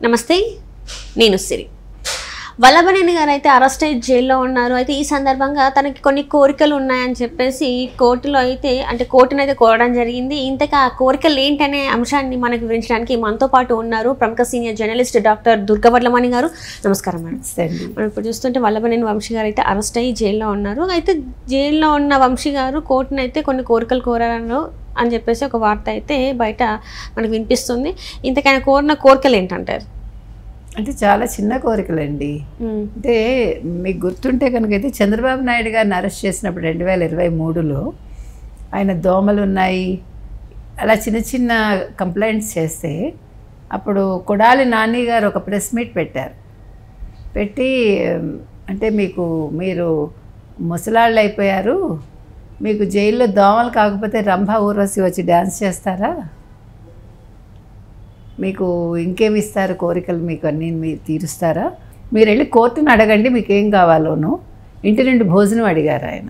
నమస్తే, నేను సిరి. వల్లభనేని గారు అయితే అరెస్ట్ అయ్యి జైల్లో ఉన్నారు. అయితే ఈ సందర్భంగా తనకి కొన్ని కోరికలు ఉన్నాయని చెప్పేసి కోర్టులో అయితే కోర్టునైతే కోరడం జరిగింది. ఇంతగా ఆ కోరికలు ఏంటనే అంశాన్ని మనకు వివరించడానికి మనతో పాటు ఉన్నారు ప్రముఖ సీనియర్ జర్నలిస్ట్ డాక్టర్ దుర్గవడ్లమణి గారు. నమస్కారం మేడం. మనం ఇప్పుడు చూస్తుంటే వల్లభనేని వంశీ గారు అయితే అరెస్ట్ అయ్యి జైల్లో ఉన్నారు. అయితే జైల్లో ఉన్న వంశీ గారు కోర్టునైతే కొన్ని కోరికలు కోరారు అని చెప్పేసి ఒక వార్త అయితే బయట మనకు వినిపిస్తుంది. ఇంతకైనా కోరిన కోరికలు ఏంటంటారు? అంటే చాలా చిన్న కోరికలండి. అంటే మీకు గుర్తుంటే కనుక అయితే చంద్రబాబు నాయుడు గారిని అరెస్ట్ చేసినప్పుడు 2023లో ఆయన దోమలు ఉన్నాయి అలా చిన్న చిన్న కంప్లైంట్స్ చేస్తే అప్పుడు కొడాలి నాని గారు ఒక ప్రెస్ మీట్ పెట్టారు. పెట్టి అంటే మీరు ముసలాళ్ళు అయిపోయారు, మీకు జైల్లో దోమలు కాకపోతే రంభ ఊర్వశి వచ్చి డ్యాన్స్ చేస్తారా, మీకు ఇంకేమి ఇస్తారు కోరికలు, మీకు అన్నీ మీరు తీరుస్తారా, మీరు వెళ్ళి కోర్టును అడగండి మీకు ఏం కావాలోనో. ఇంటి నుండి భోజనం అడిగారు ఆయన,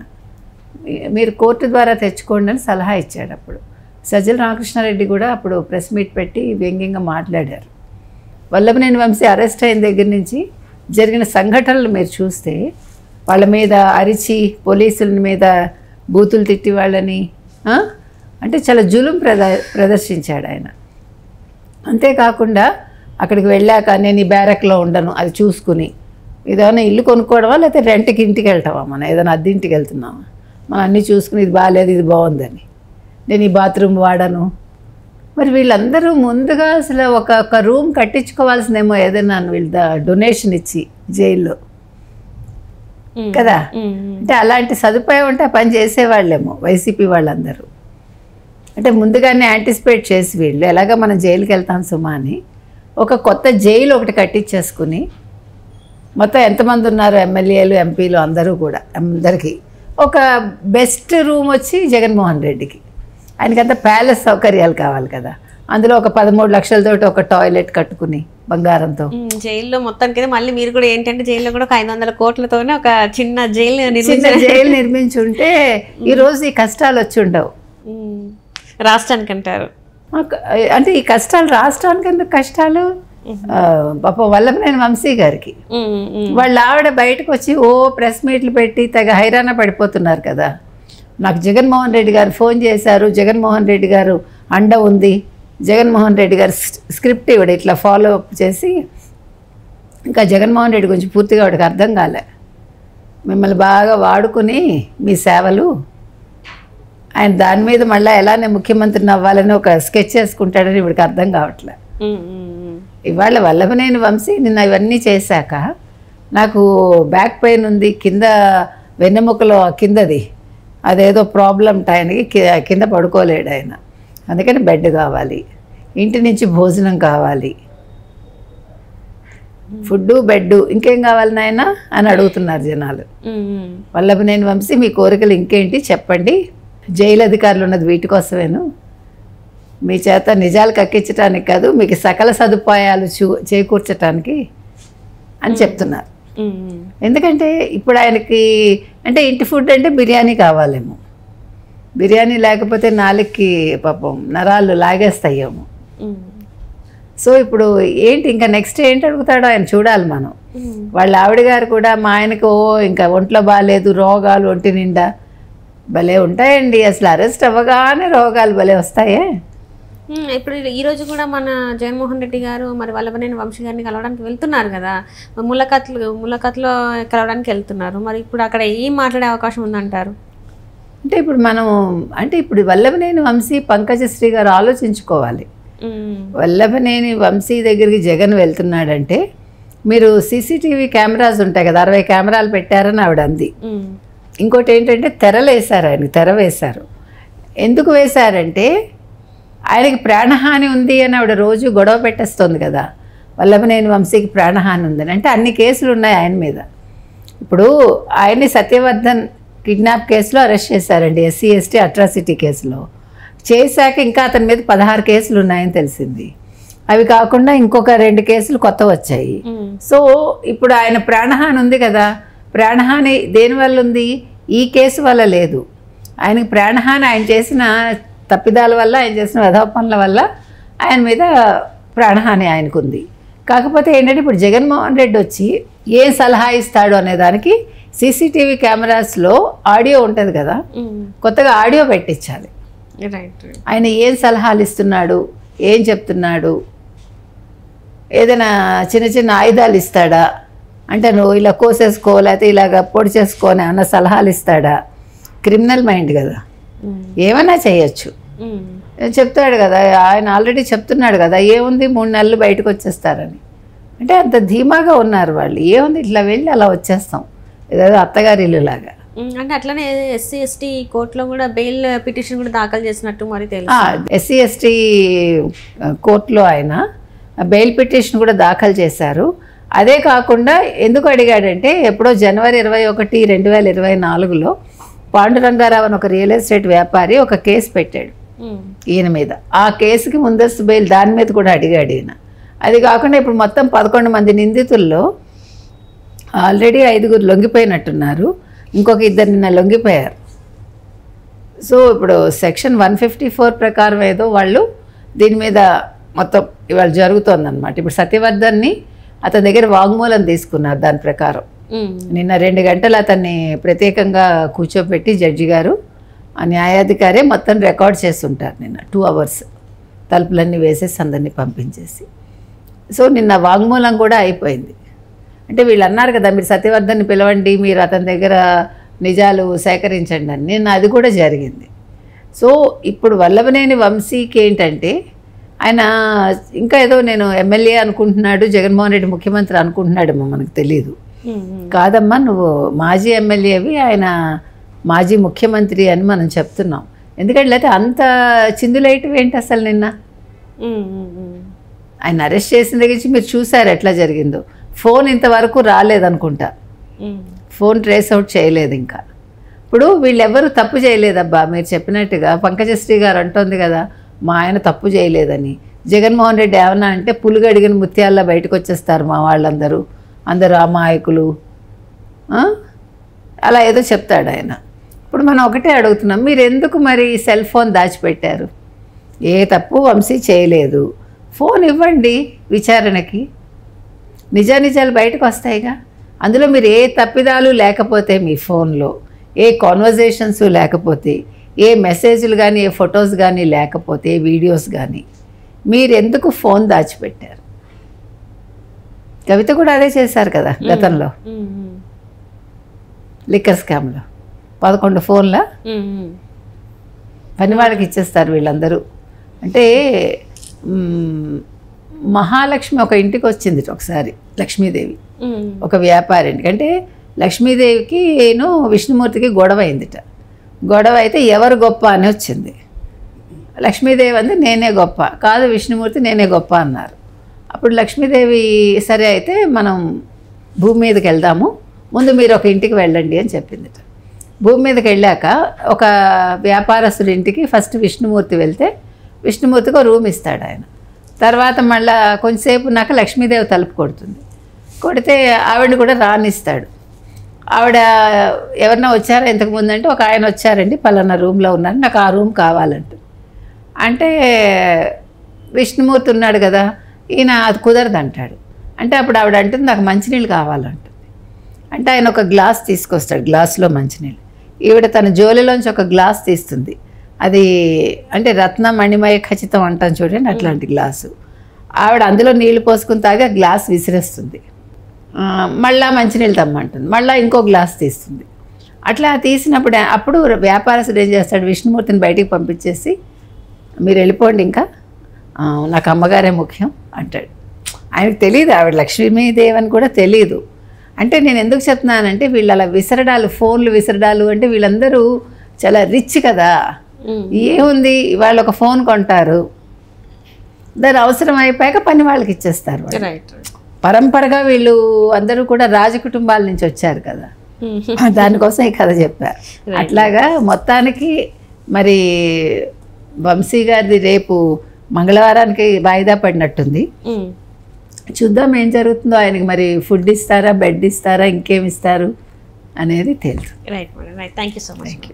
మీరు కోర్టు ద్వారా తెచ్చుకోండి అని సలహా ఇచ్చాడు. అప్పుడు సజ్జల రామకృష్ణారెడ్డి కూడా అప్పుడు ప్రెస్ మీట్ పెట్టి వ్యంగ్యంగా మాట్లాడారు. వల్లభనేని వంశీ అరెస్ట్ అయిన దగ్గర నుంచి జరిగిన సంఘటనలు మీరు చూస్తే వాళ్ళ మీద అరిచి పోలీసుల మీద బూతులు తిట్టి వాళ్ళని అంటే చాలా జులుం ప్రదర్శించాడు ఆయన. అంతేకాకుండా అక్కడికి వెళ్ళాక నేను ఈ బ్యారక్లో ఉండను అది చూసుకుని ఏదైనా ఇల్లు కొనుక్కోవడమా లేకపోతే రెంట్కి ఇంటికి వెళ్తామా, మనం ఏదైనా అద్దె ఇంటికి వెళ్తున్నామా, మనం అన్నీ చూసుకుని ఇది బాగాలేదు ఇది బాగుందని, నేను ఈ బాత్రూమ్ వాడను. మరి వీళ్ళందరూ ముందుగా అసలు ఒక రూమ్ కట్టించుకోవాల్సిందేమో ఏదైనా వీళ్ళ డొనేషన్ ఇచ్చి జైల్లో కదా. అంటే అలాంటి సదుపాయం ఉంటే ఆ పని చేసేవాళ్ళేమో వైసీపీ వాళ్ళందరూ. అంటే ముందుగానే యాంటిసిపేట్ చేసి వీళ్ళు ఎలాగ మనం జైలుకి వెళ్తాం సుమా అని ఒక కొత్త జైలు ఒకటి కట్టించేసుకుని మొత్తం ఎంతమంది ఉన్నారు ఎమ్మెల్యేలు ఎంపీలు అందరూ కూడా అందరికీ ఒక బెస్ట్ రూమ్ వచ్చి జగన్మోహన్ రెడ్డికి. ఆయనకంతా ప్యాలెస్ సౌకర్యాలు కావాలి కదా, అందులో ఒక 13 లక్షలతోటి ఒక టాయిలెట్ కట్టుకుని బంగారంతో జైల్లో మొత్తానికి. మళ్ళీ మీరు కూడా ఏంటంటే జైల్లో కూడా 500 కోట్లతోనే ఒక చిన్న జైలు నిర్మించి ఉంటే ఈరోజు ఈ కష్టాలు వచ్చి ఉండవు రాష్ట్రానికి అంటారు. అంటే ఈ కష్టాలు రాష్ట్రానికి ఎందుకు కష్టాలు, పాప వల్లభనేని వంశీ గారికి వాళ్ళ ఆవిడ బయటకు వచ్చి ప్రెస్ మీట్లు పెట్టి తెగ హైరాణ పడిపోతున్నారు కదా. నాకు జగన్మోహన్ రెడ్డి గారు ఫోన్ చేశారు, జగన్మోహన్ రెడ్డి గారు అండ ఉంది, జగన్మోహన్ రెడ్డి గారు స్క్రిప్ట్ ఇవ్వడు ఇట్లా ఫాలో అప్ చేసి. ఇంకా జగన్మోహన్ రెడ్డి గురించి పూర్తిగా వాడికి అర్థం కాలే, మిమ్మల్ని బాగా వాడుకుని మీ సేవలు ఆయన దాని మీద మళ్ళీ ఎలానే ముఖ్యమంత్రిని అవ్వాలని ఒక స్కెచ్ చేసుకుంటాడని ఇవిడికి అర్థం కావట్లే. ఇవాళ వల్లభనేని వంశీ నిన్న ఇవన్నీ చేశాక నాకు బ్యాక్ పెయిన్ ఉంది, కింద వెన్నెముకలో కిందది అదేదో ప్రాబ్లం ఆయనకి కింద పడుకోలేడు ఆయన, అందుకని బెడ్ కావాలి, ఇంటి నుంచి భోజనం కావాలి, ఫుడ్డు బెడ్ ఇంకేం కావాలి నాయన అని అడుగుతున్నారు జనాలు. వల్లభనేని వంశీ మీ కోరికలు ఇంకేంటి చెప్పండి, జైలు అధికారులు ఉన్నది వీటి కోసమేను, మీ చేత నిజాలు కక్కించడానికి కాదు మీకు సకల సదుపాయాలు చేకూర్చడానికి అని చెప్తున్నారు. ఎందుకంటే ఇప్పుడు ఆయనకి అంటే ఇంటి ఫుడ్ అంటే బిర్యానీ కావాలేమో, బిర్యానీ లేకపోతే నాలుగుకి పాపం నరాలు లాగేస్తాయేమో. సో ఇప్పుడు ఏంటి ఇంకా నెక్స్ట్ ఏంటి అడుగుతాడో ఆయన చూడాలి మనం. వాళ్ళ ఆవిడ గారు కూడా మా ఆయనకు ఇంకా ఒంట్లో బాగాలేదు, రోగాలు ఒంటి నిండా భలే ఉంటాయండి, అసలు అరెస్ట్ అవ్వగానే రోగాలు భలే వస్తాయే. ఇప్పుడు ఈరోజు కూడా మన జగన్మోహన్ రెడ్డి గారు మరి వల్లభనేని వంశీ గారిని కలవడానికి వెళ్తున్నారు కదా, ములకత్లో కలవడానికి వెళ్తున్నారు. మరి ఇప్పుడు అక్కడ ఏం మాట్లాడే అవకాశం ఉందంటారు? అంటే ఇప్పుడు వల్లభనేని వంశీ పంకజశ్రీ గారు ఆలోచించుకోవాలి. వల్లభనేని వంశీ దగ్గరికి జగన్ వెళ్తున్నాడంటే మీరు సీసీటీవీ కెమెరాస్ ఉంటాయి కదా, 60 కెమెరాలు పెట్టారని ఆవిడ అంది. ఇంకోటి ఏంటంటే తెరలు వేశారు, ఆయనకి తెర వేశారు. ఎందుకు వేశారంటే ఆయనకి ప్రాణహాని ఉంది అని ఆవిడ రోజు గొడవ పెట్టేస్తుంది కదా, వల్లభనేని వంశీకి ప్రాణహాని ఉందని. అంటే అన్ని కేసులు ఉన్నాయి ఆయన మీద. ఇప్పుడు ఆయన్ని సత్యవర్ధన్ కిడ్నాప్ కేసులో అరెస్ట్ చేశారండి, SC ST అట్రాసిటీ కేసులో చేశాక ఇంకా అతని మీద 16 కేసులు ఉన్నాయని తెలిసింది. అవి కాకుండా ఇంకొక 2 కేసులు కొత్త వచ్చాయి. సో ఇప్పుడు ఆయన ప్రాణహాని ఉంది కదా, ప్రాణహాని దేనివల్ల ఉంది, ఈ కేసు వల్ల లేదు. ఆయనకి ప్రాణహాని ఆయన చేసిన తప్పిదాల వల్ల, ఆయన చేసిన వెధవ పనుల వల్ల ఆయన మీద ప్రాణహాని ఆయనకుంది. కాకపోతే ఏంటంటే ఇప్పుడు జగన్మోహన్ రెడ్డి వచ్చి ఏం సలహా ఇస్తాడు అనే దానికి సీసీటీవీ కెమెరాస్లో ఆడియో ఉంటుంది కదా, కొత్తగా ఆడియో పెట్టించాలి. ఆయన ఏం సలహాలు ఇస్తున్నాడు, ఏం చెప్తున్నాడు, ఏదైనా చిన్న చిన్న ఆయుధాలు ఇస్తాడా, అంటే నువ్వు ఇలా కోసేసుకో లేకపోతే ఇలాగ పొడి చేసుకోని అన్న సలహాలు ఇస్తాడా. క్రిమినల్ మైండ్ కదా, ఏమైనా చేయొచ్చు చెప్తాడు కదా. ఆయన ఆల్రెడీ చెప్తున్నాడు కదా, ఏముంది 3 నెలలు బయటకు వచ్చేస్తారని. అంటే అంత ధీమాగా ఉన్నారు వాళ్ళు. ఏముంది ఇట్లా వెళ్ళి అలా వచ్చేస్తాం, ఏదో అత్తగారి ఇల్లు లాగా. అంటే అట్లనే ఎస్సీ ఎస్టీ కోర్టులో కూడా బెయిల్ పిటిషన్ కూడా దాఖలు చేసినట్టు మరి తెలుసు. ఎస్సీ ఎస్టీ కోర్టులో ఆయన బెయిల్ పిటిషన్ కూడా దాఖలు చేశారు. అదే కాకుండా ఎందుకు అడిగాడంటే ఎప్పుడో జనవరి 21, 2024లో పాండురంగారావు అని ఒక రియల్ ఎస్టేట్ వ్యాపారి ఒక కేసు పెట్టాడు ఈయన మీద. ఆ కేసుకి ముందస్తు బెయిల్ దాని మీద కూడా అడిగాడు ఈయన. అది కాకుండా ఇప్పుడు మొత్తం 11 మంది నిందితుల్లో ఆల్రెడీ 5 లొంగిపోయినట్టున్నారు, ఇంకొక 2 నిన్న లొంగిపోయారు. సో ఇప్పుడు సెక్షన్ 154 ప్రకారం ఏదో వాళ్ళు దీని మీద మొత్తం ఇవాళ జరుగుతోందన్నమాట. ఇప్పుడు సత్యవర్ధన్ని అతని దగ్గర వాంగ్మూలం తీసుకున్నారు. దాని ప్రకారం నిన్న 2 గంటలు అతన్ని ప్రత్యేకంగా కూర్చోబెట్టి జడ్జి గారు ఆ న్యాయాధికారే మొత్తం రికార్డ్ చేస్తుంటారు. నిన్న 2 అవర్స్ తలుపులన్నీ వేసేసి అందరినీ పంపించేసి. సో నిన్న వాంగ్మూలం కూడా అయిపోయింది. అంటే వీళ్ళు అన్నారు కదా, మీరు సత్యవర్ధన్ని పిలవండి, మీరు అతని దగ్గర నిజాలు సేకరించండి అని. నిన్న అది కూడా జరిగింది. సో ఇప్పుడు వల్లభనేని వంశీకి ఏంటంటే ఆయన ఇంకా ఏదో నేను ఎమ్మెల్యే అనుకుంటున్నాడు, జగన్మోహన్ రెడ్డి ముఖ్యమంత్రి అనుకుంటున్నాడేమో మనకు తెలీదు. కాదమ్మా, నువ్వు మాజీ ఎమ్మెల్యేవి, ఆయన మాజీ ముఖ్యమంత్రి అని మనం చెప్తున్నాం. ఎందుకంటే లేకపోతే అంత చిందులేయటం ఏంటి అసలు. నిన్న ఆయన అరెస్ట్ చేసిన దగ్గర నుంచి మీరు చూసారు ఎట్లా జరిగిందో. ఫోన్ ఇంతవరకు రాలేదనుకుంటా, ఫోన్ ట్రేస్ అవుట్ చేయలేదు ఇంకా. ఇప్పుడు వీళ్ళెవ్వరూ తప్పు చేయలేదబ్బా. మీరు చెప్పినట్టుగా పంకజశ్రీ గారు అంటోంది కదా, మా ఆయన తప్పు చేయలేదని. జగన్మోహన్ రెడ్డి ఏమన్నా అంటే పులుగడిగిన ముత్యాల్లో బయటకు వచ్చేస్తారు మా వాళ్ళందరూ, అందరూ అమాయకులు అలా ఏదో చెప్తాడు ఆయన. ఇప్పుడు మనం ఒకటే అడుగుతున్నాం, మీరు ఎందుకు మరి సెల్ ఫోన్ దాచిపెట్టారు? ఏ తప్పు వంశీ చేయలేదు, ఫోన్ ఇవ్వండి విచారణకి, నిజానిజాలు బయటకు వస్తాయిగా. అందులో మీరు ఏ తప్పిదాలు లేకపోతే, మీ ఫోన్లో ఏ కాన్వర్జేషన్స్ లేకపోతే, ఏ మెసేజ్లు కానీ ఏ ఫొటోస్ కానీ లేకపోతే, ఏ వీడియోస్ కానీ, మీరు ఎందుకు ఫోన్ దాచిపెట్టారు? కవిత కూడా అదే చేశారు కదా గతంలో, లిక్కర్ స్కామ్లో 11 ఫోన్ల పని వాళ్ళకి ఇచ్చేస్తారు వీళ్ళందరూ. అంటే మహాలక్ష్మి ఒక ఇంటికి వచ్చింది ఒకసారి, లక్ష్మీదేవి ఒక వ్యాపారి ఇంటికి. అంటే లక్ష్మీదేవికి విష్ణుమూర్తికి గొడవ అయిందిట. గొడవ అయితే ఎవరు గొప్ప అని వచ్చింది. లక్ష్మీదేవి అంది నేనే గొప్ప, కాదు విష్ణుమూర్తి నేనే గొప్ప అన్నారు. అప్పుడు లక్ష్మీదేవి సరే అయితే మనం భూమి మీదకి వెళ్దాము, ముందు మీరు ఒక ఇంటికి వెళ్ళండి అని చెప్పింది. భూమి మీదకి వెళ్ళాక ఒక వ్యాపారస్తుడి ఇంటికి ఫస్ట్ విష్ణుమూర్తి వెళ్తే విష్ణుమూర్తికి రూమ్ ఇస్తాడు ఆయన. తర్వాత మళ్ళీ కొంచెంసేపు నాకు లక్ష్మీదేవి తలుపు కొడుతుంది. కొడితే ఆవిడని కూడా రానిస్తాడు. ఆవిడ ఎవరన్నా వచ్చారా ఇంతకుముందు అంటే, ఒక ఆయన వచ్చారండి పలానా రూమ్లో ఉన్నారు, నాకు ఆ రూమ్ కావాలంటుంది. అంటే విష్ణుమూర్తి ఉన్నాడు కదా, ఈయన అది కుదరదు అంటాడు. అంటే అప్పుడు ఆవిడ అంటుంది నాకు మంచినీళ్ళు కావాలంటుంది. అంటే ఆయన ఒక గ్లాస్ తీసుకొస్తాడు, గ్లాసులో మంచినీళ్ళు. ఈవిడ తన జోలిలోంచి ఒక గ్లాస్ తీస్తుంది, అది అంటే రత్న మణిమయ ఖచ్చితం అంటాం చూడండి, అట్లాంటి గ్లాసు. ఆవిడ అందులో నీళ్లు పోసుకుని తాగి ఆ గ్లాస్ విసిరేస్తుంది. మళ్ళీ మంచినీళ్ళు తమ్మంటుంది, మళ్ళీ ఇంకో గ్లాస్ తీస్తుంది. అట్లా తీసినప్పుడు అప్పుడు వ్యాపారస్తుడు ఏం చేస్తాడు, విష్ణుమూర్తిని బయటికి పంపించేసి మీరు వెళ్ళిపోండి, ఇంకా నాకు అమ్మగారే ముఖ్యం అంటాడు. ఆయనకు తెలియదు ఆవిడ లక్ష్మీదేవి అని కూడా తెలియదు. అంటే నేను ఎందుకు చెప్తున్నానంటే, వీళ్ళు అలా విసరడాలు, ఫోన్లు విసరడాలు అంటే వీళ్ళందరూ చాలా రిచ్ కదా. ఏముంది, వాళ్ళు ఒక ఫోన్ కొంటారు, దాని అవసరం అయిపోయాక పని వాళ్ళకి ఇచ్చేస్తారు. పరంపరగా వీళ్ళు అందరూ కూడా రాజకుటుంబాల నుంచి వచ్చారు కదా, దానికోసం ఈ కథ చెప్పారు. అట్లాగా మొత్తానికి మరి వంశీ గారిది రేపు మంగళవారానికి వాయిదా పడినట్టుంది. చూద్దాం ఏం జరుగుతుందో. ఆయనకి మరి ఫుడ్ ఇస్తారా, బెడ్ ఇస్తారా, ఇంకేమి ఇస్తారు అనేది తెలుసు. Right madam, right. Thank you so much.